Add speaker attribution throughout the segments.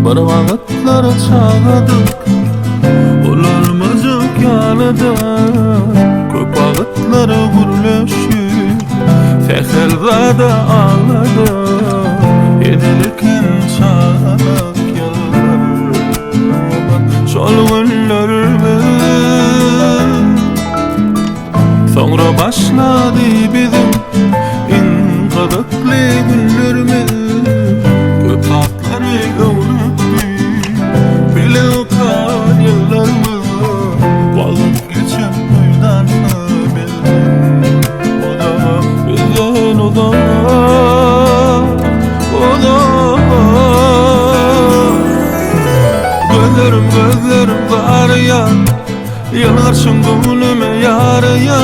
Speaker 1: Bir vaqtlar çağladık Olarmazak yanada Köp vaqtlar gürleşip Fehrada ağladı Edilken çağladık yıllar Şol günlerime Sonra başladı bizim İnqadıklı günlerime Köp tatları öğretti Bile okan yıllarımı Valıp geçen boydan bildim O da Gözlerim var ya Yanarsın gönlüme yaraya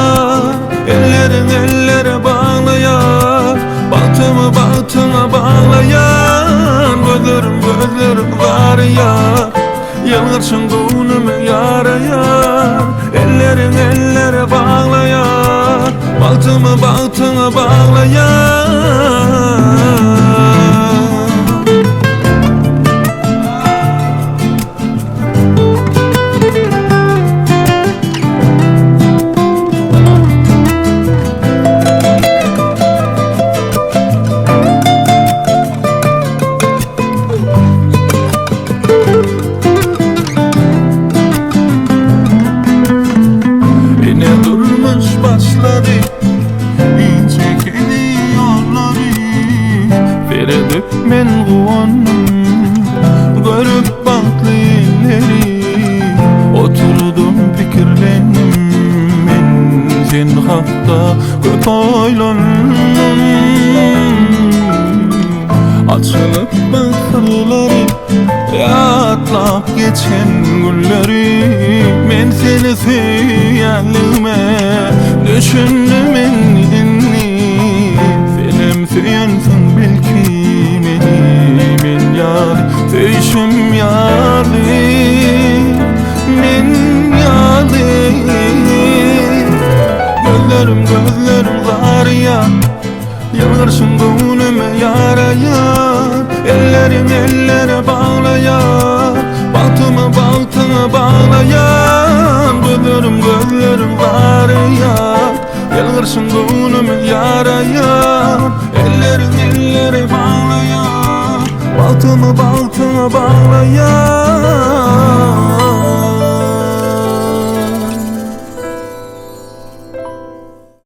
Speaker 1: Ellerin ellere bağlayan Bahtına bağlayan Gözlerim var ya Yanarsın gönlüme yaraya Ellerin ellere bağlayan Bahtına bağlayan Başladı İnçekeli yolları Veredip men kuvandım Görüp banklı elleri Oturdum fikirlendim Men sen hakta köp oylandım Açılıp bakırları Yatlap geçen günleri Men seni söyleyelim Düşündüm inni Senem söyansın belki beni Men yâli söyüşüm yâli Men yâli Gözlerim var ya Yanarsın gönlüme yaraya Ellerin ellere bağlayan Bahtına bağlayan Gözlerim var ya Yanarsın gönlüme yaraya Ellerin ellere bağlayan Bahtına bağlayan